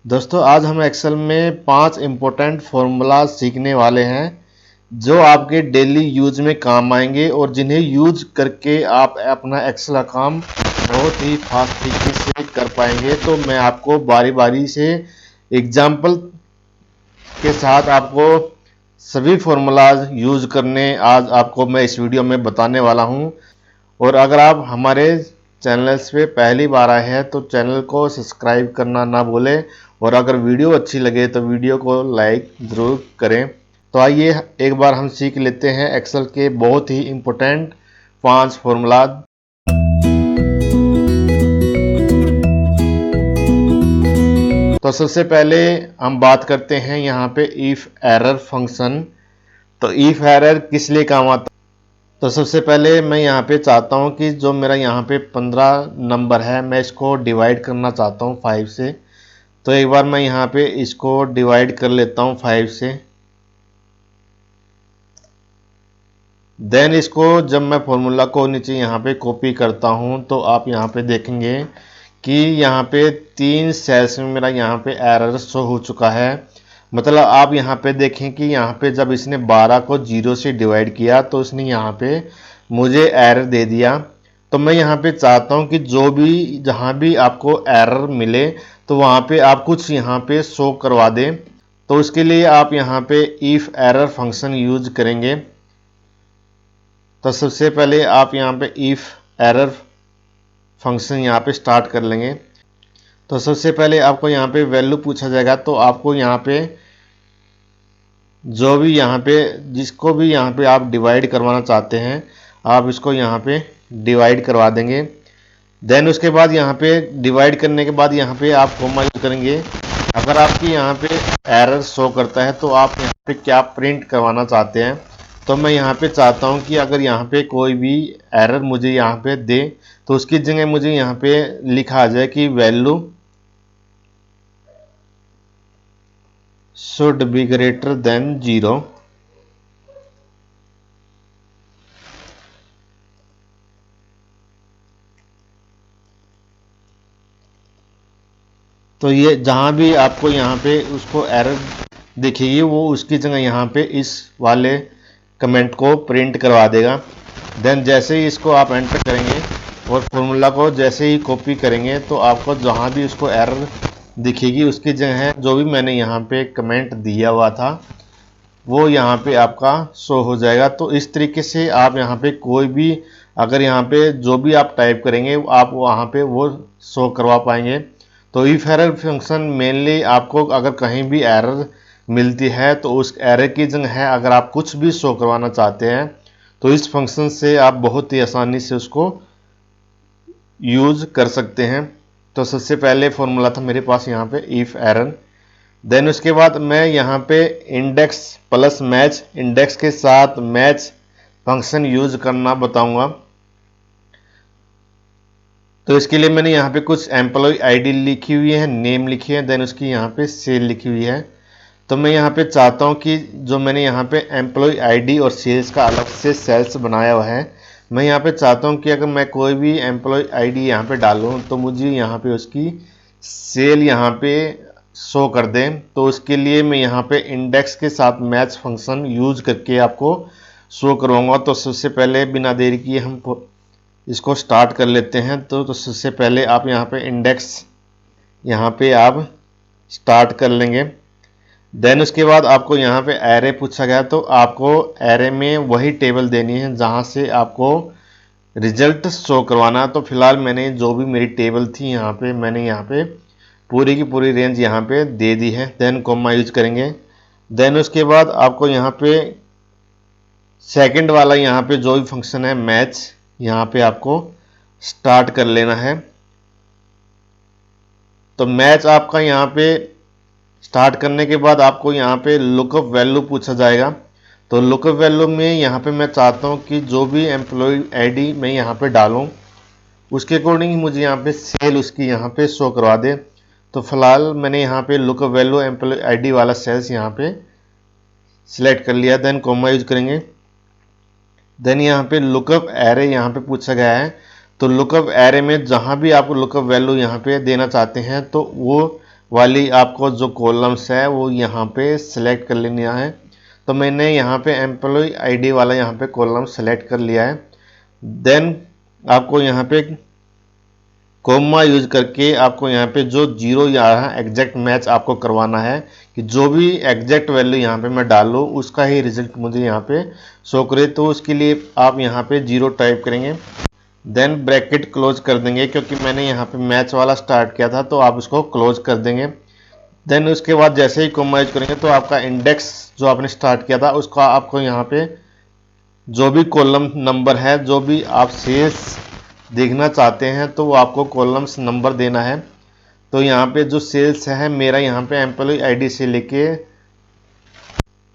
दोस्तों आज हम एक्सेल में 5 इम्पोर्टेंट फॉर्मूला सीखने वाले हैं जो आपके डेली यूज में काम आएंगे और जिन्हें यूज करके आप अपना एक्सेल का काम बहुत ही फास्ट तरीके से कर पाएंगे। तो मैं आपको बारी बारी से एग्जाम्पल के साथ आपको सभी फॉर्मूलाज यूज करने आज आपको मैं इस वीडियो में बताने वाला हूं। और अगर आप हमारे चैनल्स पे पहली बार आए हैं तो चैनल को सब्सक्राइब करना ना भूलें और अगर वीडियो अच्छी लगे तो वीडियो को लाइक ज़रूर करें। तो आइए एक बार हम सीख लेते हैं एक्सेल के बहुत ही इम्पोर्टेंट 5 फॉर्मूला। तो सबसे पहले हम बात करते हैं यहाँ पे इफ़ एरर फंक्शन। तो इफ़ एरर किस लिए काम आता है? तो सबसे पहले मैं यहाँ पे चाहता हूँ कि जो मेरा यहाँ पे 15 नंबर है मैं इसको डिवाइड करना चाहता हूँ 5 से। तो एक बार मैं यहाँ पे इसको डिवाइड कर लेता हूँ 5 से। देन इसको जब मैं फॉर्मूला को नीचे यहाँ पे कॉपी करता हूँ तो आप यहाँ पे देखेंगे कि यहाँ पे 3 सेल्स में मेरा यहाँ पे एरर शो हो चुका है। मतलब आप यहाँ पे देखें कि यहाँ पे जब इसने 12 को 0 से डिवाइड किया तो इसने यहाँ पे मुझे एरर दे दिया। तो मैं यहाँ पे चाहता हूँ कि जो भी जहाँ भी आपको एरर मिले तो वहाँ पे आप कुछ यहाँ पे शो करवा दें। तो उसके लिए आप यहाँ पे इफ़ एरर फंक्शन यूज करेंगे। तो सबसे पहले आप यहाँ पे इफ़ एरर फंक्शन यहाँ पे स्टार्ट कर लेंगे। तो सबसे पहले आपको यहाँ पे वैल्यू पूछा जाएगा तो आपको यहाँ पे जो भी यहाँ पे जिसको भी यहाँ पे आप डिवाइड करवाना चाहते हैं आप इसको यहाँ पे डिवाइड करवा देंगे। देन उसके बाद यहाँ पे डिवाइड करने के बाद यहाँ पे आप कॉमा यूज करेंगे। अगर आपकी यहाँ पे एरर शो करता है तो आप यहाँ पे क्या प्रिंट करवाना चाहते हैं। तो मैं यहाँ पे चाहता हूँ कि अगर यहाँ पे कोई भी एरर मुझे यहाँ पे दे तो उसकी जगह मुझे यहाँ पे लिखा आ जाए कि value should be greater than 0। तो ये जहाँ भी आपको यहाँ पे उसको एरर दिखेगी वो उसकी जगह यहाँ पे इस वाले कमेंट को प्रिंट करवा देगा। देन जैसे ही इसको आप एंटर करेंगे और फॉर्मूला को जैसे ही कॉपी करेंगे तो आपको जहाँ भी उसको एरर दिखेगी उसकी जगह जो भी मैंने यहाँ पे कमेंट दिया हुआ था वो यहाँ पे आपका शो हो जाएगा। तो इस तरीके से आप यहाँ पे कोई भी अगर यहाँ पे जो भी आप टाइप करेंगे आप वहाँ पे वो शो करवा पाएंगे। तो इफ एरर फंक्शन मेनली आपको अगर कहीं भी एरर मिलती है तो उस एरर की जगह है अगर आप कुछ भी शो करवाना चाहते हैं तो इस फंक्शन से आप बहुत ही आसानी से उसको यूज कर सकते हैं। तो सबसे पहले फॉर्मूला था मेरे पास यहाँ पे इफ एरर। देन उसके बाद मैं यहाँ पे इंडेक्स प्लस मैच इंडेक्स के साथ मैच फंक्शन यूज करना बताऊंगा। तो इसके लिए मैंने यहाँ पे कुछ एम्प्लॉय आईडी लिखी हुई है, नेम लिखी है, देन उसकी यहाँ पे सेल लिखी हुई है। तो मैं यहाँ पे चाहता हूँ कि जो मैंने यहाँ पे एम्प्लॉय आईडी और सेल्स का अलग से सेल्स बनाया हुआ है मैं यहाँ पे चाहता हूँ कि अगर मैं कोई भी एम्प्लॉय आईडी यहाँ पे डालूँ तो मुझे यहाँ पे उसकी सेल यहाँ पे शो कर दें। तो उसके लिए मैं यहाँ पे इंडेक्स के साथ मैच फंक्शन यूज करके आपको शो करवाऊँगा। तो सबसे पहले बिना देरी किए हम इसको स्टार्ट कर लेते हैं। तो सबसे पहले आप यहाँ पे इंडेक्स यहाँ पे आप स्टार्ट कर लेंगे। देन उसके बाद आपको यहाँ पे एरे पूछा गया तो आपको एरे में वही टेबल देनी है जहाँ से आपको रिजल्ट शो करवाना। तो फिलहाल मैंने जो भी मेरी टेबल थी यहाँ पे मैंने यहाँ पे पूरी की पूरी रेंज यहाँ पे दे दी है। देन कॉमा यूज करेंगे। देन उसके बाद आपको यहाँ पे सेकंड वाला यहाँ पे जो भी फंक्शन है मैच यहाँ पे आपको स्टार्ट कर लेना है। तो मैच आपका यहाँ पे स्टार्ट करने के बाद आपको यहाँ पे लुकअप वैल्यू पूछा जाएगा। तो लुकअप वैल्यू में यहाँ पे मैं चाहता हूँ कि जो भी एम्प्लॉय आईडी मैं यहाँ पे डालूँ उसके अकॉर्डिंग मुझे यहाँ पे सेल उसकी यहाँ पे शो करवा दे। तो फिलहाल मैंने यहाँ पे लुकअप वैल्यू एम्प्लॉय आईडी वाला सेल्स यहाँ पे सिलेक्ट कर लिया। देन कॉमा यूज करेंगे। देन यहाँ पे लुकअप एरे यहाँ पे पूछा गया है। तो लुकअप एरे में जहाँ भी आप लुकअप वैल्यू यहाँ पे देना चाहते हैं तो वो वाली आपको जो कॉलम्स है वो यहाँ पे सिलेक्ट कर लेना है। तो मैंने यहाँ पे एम्प्लॉय आईडी वाला यहाँ पे कॉलम सेलेक्ट कर लिया है। देन आपको यहाँ पे कोमा यूज करके आपको यहाँ पे जो जीरो यहाँ एग्जैक्ट मैच आपको करवाना है कि जो भी एग्जैक्ट वैल्यू यहाँ पे मैं डालूँ उसका ही रिजल्ट मुझे यहाँ पे शो करे। तो उसके लिए आप यहाँ पे जीरो टाइप करेंगे, देन ब्रैकेट क्लोज कर देंगे, क्योंकि मैंने यहाँ पे मैच वाला स्टार्ट किया था तो आप इसको क्लोज कर देंगे। देन उसके बाद जैसे ही कोमा यूज करेंगे तो आपका इंडेक्स जो आपने स्टार्ट किया था उसका आपको यहाँ पे जो भी कॉलम नंबर है, जो भी आप सेल्स देखना चाहते हैं तो वो आपको कॉलम्स नंबर देना है। तो यहाँ पे जो सेल्स है मेरा यहाँ पे एम्प्लॉय आईडी से लेके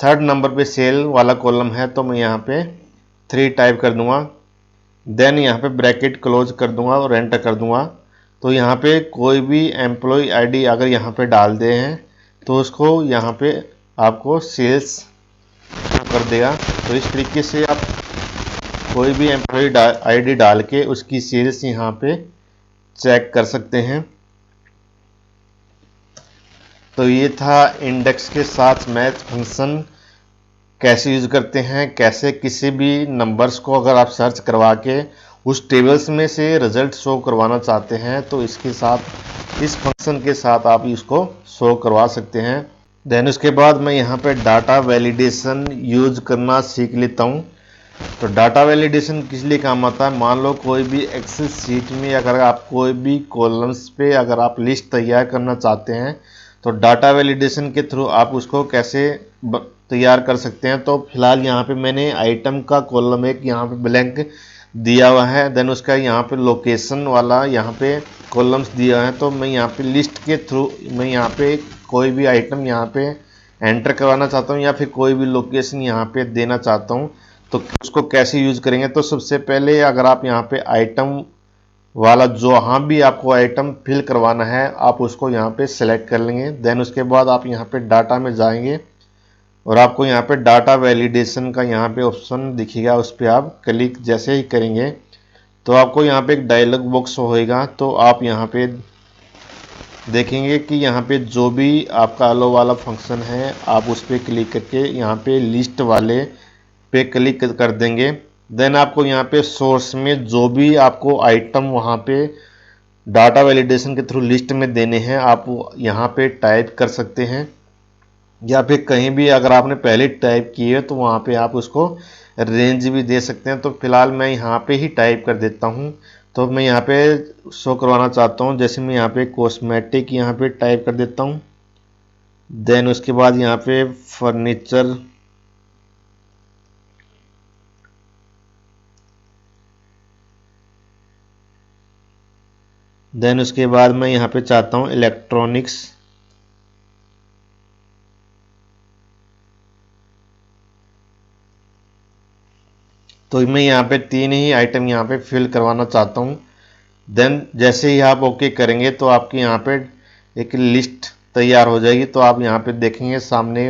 थर्ड नंबर पे सेल वाला कॉलम है, तो मैं यहाँ पे 3 टाइप कर दूंगा। देन यहाँ पे ब्रैकेट क्लोज कर दूंगा और एंटर कर दूंगा। तो यहाँ पे कोई भी एम्प्लॉय आईडी अगर यहाँ पे डाल दे हैं तो उसको यहाँ पे आपको सेल्स कर देगा। तो इस तरीके से आप कोई भी एम्प्लॉय आईडी डाल के उसकी सेल्स यहाँ पे चेक कर सकते हैं। तो ये था इंडेक्स के साथ मैच फंक्शन कैसे यूज करते हैं, कैसे किसी भी नंबर्स को अगर आप सर्च करवा के उस टेबल्स में से रिजल्ट शो करवाना चाहते हैं तो इसके साथ, इस फंक्शन के साथ आप इसको शो करवा सकते हैं। देन उसके बाद मैं यहाँ पे डाटा वैलिडेशन यूज करना सीख लेता हूँ। तो डाटा वैलिडेशन किस लिए काम आता है, मान लो कोई भी एक्सेल शीट में अगर आप कोई भी कॉलम्स पे अगर आप लिस्ट तैयार करना चाहते हैं तो डाटा वैलिडेशन के थ्रू आप उसको कैसे तैयार कर सकते हैं। तो फिलहाल यहाँ पे मैंने आइटम का कॉलम एक यहाँ पे ब्लैंक दिया हुआ है, देन उसका यहाँ पे लोकेशन वाला यहाँ पे कॉलम्स दिया है। तो मैं यहाँ पे लिस्ट के थ्रू मैं यहाँ पे कोई भी आइटम यहाँ पे एंटर करवाना चाहता हूँ या फिर कोई भी लोकेशन यहाँ पे देना चाहता हूँ, तो उसको कैसे यूज करेंगे। तो सबसे पहले अगर आप यहाँ पे आइटम वाला जहाँ भी आपको आइटम फिल करवाना है आप उसको यहाँ पे सेलेक्ट कर लेंगे। देन उसके बाद आप यहाँ पे डाटा में जाएंगे और आपको यहाँ पे डाटा वैलिडेशन का यहाँ पे ऑप्शन दिखेगा, उस पर आप क्लिक जैसे ही करेंगे तो आपको यहाँ पे एक डायलॉग बॉक्स होएगा। तो आप यहाँ पे देखेंगे कि यहाँ पे जो भी आपका अलो वाला फंक्शन है आप उस पर क्लिक करके यहाँ पे लिस्ट वाले पे क्लिक कर देंगे। देन आपको यहाँ पे सोर्स में जो भी आपको आइटम वहाँ पे डाटा वैलिडेशन के थ्रू लिस्ट में देने हैं आप यहाँ पे टाइप कर सकते हैं, या फिर कहीं भी अगर आपने पहले टाइप किए है तो वहाँ पे आप उसको रेंज भी दे सकते हैं। तो फिलहाल मैं यहाँ पे ही टाइप कर देता हूँ। तो मैं यहाँ पे शो करवाना चाहता हूँ, जैसे मैं यहाँ पे कॉस्मेटिक यहाँ पे टाइप कर देता हूँ। देन उसके बाद यहाँ पे फर्नीचर, देन उसके बाद मैं यहाँ पे चाहता हूँ इलेक्ट्रॉनिक्स, तो मैं यहाँ पे 3 ही आइटम यहाँ पे फिल करवाना चाहता हूँ। देन जैसे ही आप ओके करेंगे तो आपकी यहाँ पे एक लिस्ट तैयार हो जाएगी। तो आप यहाँ पे देखेंगे सामने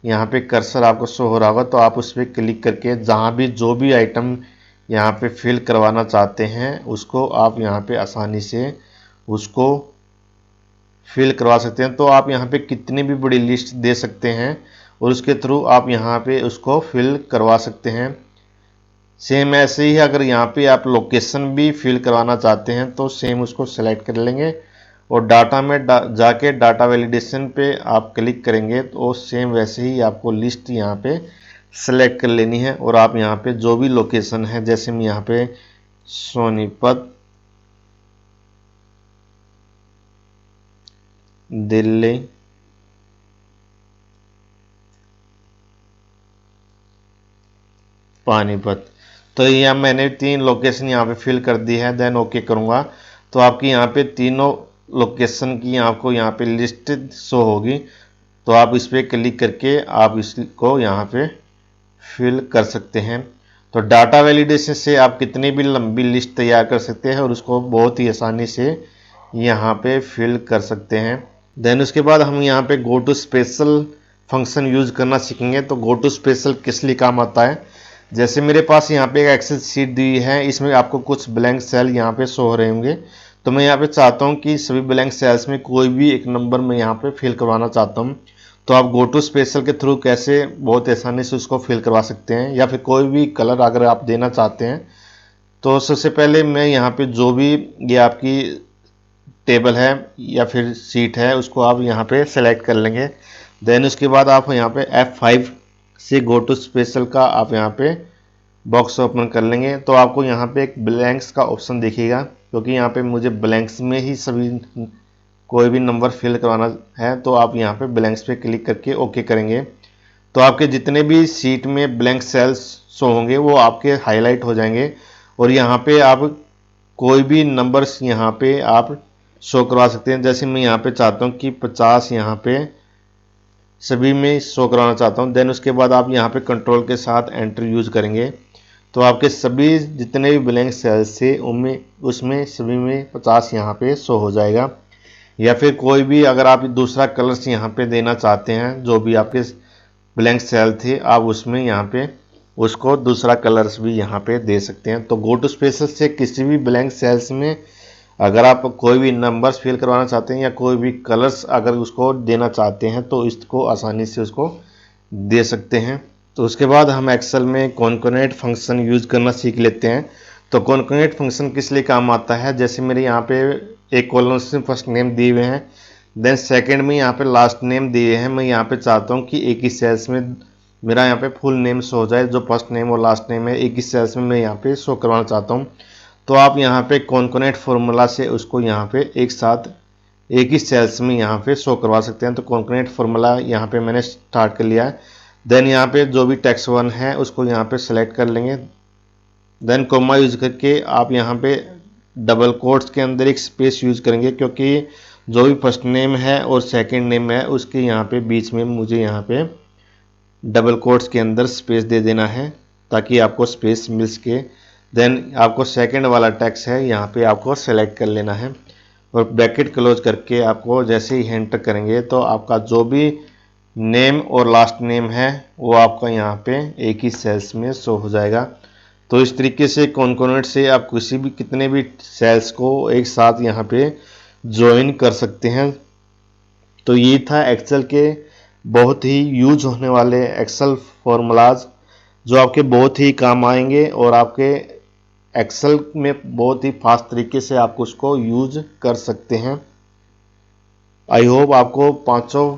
यहाँ पे कर्सर आपको शो हो रहा होगा, तो आप उस पर क्लिक करके जहाँ भी जो भी आइटम यहाँ पे फिल करवाना चाहते हैं उसको आप यहाँ पे आसानी से उसको फिल करवा सकते हैं। तो आप यहाँ पे कितनी भी बड़ी लिस्ट दे सकते हैं और उसके थ्रू आप यहाँ पे उसको फिल करवा सकते हैं। सेम ऐसे ही अगर यहाँ पे आप लोकेशन भी फिल करवाना चाहते हैं तो सेम उसको सेलेक्ट कर लेंगे और डाटा में जाके डाटा वैलिडेशन पे आप क्लिक करेंगे तो सेम वैसे ही आपको लिस्ट यहाँ पे सेलेक्ट कर लेनी है और आप यहाँ पे जो भी लोकेशन है, जैसे मैं यहाँ पे सोनीपत दिल्ली पानीपत, तो यह मैंने 3 लोकेशन यहाँ पे फिल कर दी है। देन ओके करूँगा तो आपकी यहाँ पे तीनों लोकेशन की आपको यहाँ पे लिस्ट शो होगी। तो आप इस पर क्लिक करके आप इसको यहाँ पे फिल कर सकते हैं। तो डाटा वैलिडेशन से आप कितनी भी लंबी लिस्ट तैयार कर सकते हैं और उसको बहुत ही आसानी से यहाँ पे फिल कर सकते हैं। देन उसके बाद हम यहाँ पे go to special function use करना सीखेंगे। तो गो टू स्पेशल किस लिए काम आता है, जैसे मेरे पास यहाँ पे एक एक्सेल शीट दी है, इसमें आपको कुछ ब्लैंक सेल यहाँ पे शो हो रहे होंगे। तो मैं यहाँ पे चाहता हूँ कि सभी ब्लैंक सेल्स में कोई भी एक नंबर मैं यहाँ पे फिल करवाना चाहता हूँ। तो आप गो टू स्पेशल के थ्रू कैसे बहुत आसानी से उसको फिल करवा सकते हैं, या फिर कोई भी कलर अगर आप देना चाहते हैं। तो सबसे पहले मैं यहाँ पे जो भी ये आपकी टेबल है या फिर सीट है उसको आप यहाँ पे सेलेक्ट कर लेंगे। देन उसके बाद आप यहाँ पे F5 से गो टू स्पेशल का आप यहाँ पे बॉक्स ओपन कर लेंगे। तो आपको यहाँ पे एक ब्लैंक्स का ऑप्शन दिखेगा, क्योंकि यहाँ पे मुझे ब्लैंक्स में ही सभी कोई भी नंबर फिल करवाना है। तो आप यहाँ पे ब्लैंक्स पे क्लिक करके ओके करेंगे। तो आपके जितने भी सीट में ब्लैंक सेल्स शो होंगे वो आपके हाईलाइट हो जाएंगे, और यहाँ पे आप कोई भी नंबर्स यहाँ पे आप शो करवा सकते हैं। जैसे मैं यहाँ पे चाहता हूँ कि 50 यहाँ पे सभी में शो करवाना चाहता हूँ। देन उसके बाद आप यहाँ पे कंट्रोल के साथ एंटर यूज करेंगे, तो आपके सभी जितने भी ब्लैंक सेल्स थे उनमें उसमें सभी में 50 यहाँ पे शो हो जाएगा। या फिर कोई भी अगर आप दूसरा कलर्स यहाँ पे देना चाहते हैं, जो भी आपके ब्लैंक सेल थे आप उसमें यहाँ पे उसको दूसरा कलर्स भी यहाँ पे दे सकते हैं। तो गो टू स्पेशल से किसी भी ब्लैंक सेल्स में अगर आप कोई भी नंबर्स फिल करवाना चाहते हैं या कोई भी कलर्स अगर उसको देना चाहते हैं तो इसको आसानी से उसको दे सकते हैं। तो उसके बाद हम एक्सेल में कॉन्कैटिनेट फंक्शन यूज करना सीख लेते हैं। तो कॉन्कैटिनेट फंक्शन किस लिए काम आता है, जैसे मेरे यहाँ पे एक कॉलम में फर्स्ट नेम दिए हुए हैं, देन सेकंड में यहाँ पे लास्ट नेम दिए हैं। मैं यहाँ पे चाहता हूँ कि एक ही सेल्स में मेरा यहाँ पे फुल नेम शो हो जाए, जो फर्स्ट नेम और लास्ट नेम है एक ही सेल्स में मैं यहाँ पे शो करवाना चाहता हूँ। तो आप यहाँ पे कॉन्कैटिनेट फार्मूला से उसको यहाँ पे एक साथ एक ही सेल्स में यहाँ पे शो करवा सकते हैं। तो कॉन्कैटिनेट फार्मूला यहाँ पे मैंने स्टार्ट कर लिया है। देन यहाँ पे जो भी टेक्स्ट 1 है उसको यहाँ पे सेलेक्ट कर लेंगे। देन कोमा यूज करके आप यहाँ पे डबल कोट्स के अंदर एक स्पेस यूज करेंगे, क्योंकि जो भी फर्स्ट नेम है और सेकंड नेम है उसके यहाँ पे बीच में मुझे यहाँ पे डबल कोट्स के अंदर स्पेस दे देना है ताकि आपको स्पेस मिल सके। देन आपको सेकंड वाला टेक्स्ट है यहाँ पे आपको सेलेक्ट कर लेना है, और ब्रैकेट क्लोज करके आपको जैसे ही एंटर करेंगे तो आपका जो भी नेम और लास्ट नेम है वो आपका यहाँ पे एक ही सेल्स में शो हो जाएगा। तो इस तरीके से कॉन्कैटिनेट से आप किसी भी कितने भी सेल्स को एक साथ यहाँ पे ज्वाइन कर सकते हैं। तो ये था एक्सेल के बहुत ही यूज होने वाले एक्सेल फॉर्मूलाज, जो आपके बहुत ही काम आएंगे और आपके एक्सेल में बहुत ही फास्ट तरीके से आप उसको यूज कर सकते हैं। आई होप आपको पांचों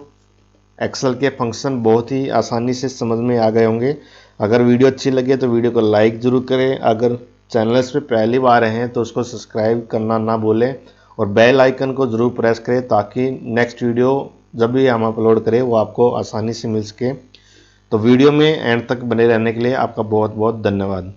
एक्सेल के फंक्शन बहुत ही आसानी से समझ में आ गए होंगे। अगर वीडियो अच्छी लगे तो वीडियो को लाइक ज़रूर करें। अगर चैनल्स पे पहली बार आए हैं तो उसको सब्सक्राइब करना ना भूलें, और बेल आइकन को ज़रूर प्रेस करें ताकि नेक्स्ट वीडियो जब भी हम अपलोड करें वो आपको आसानी से मिल सके। तो वीडियो में एंड तक बने रहने के लिए आपका बहुत बहुत धन्यवाद।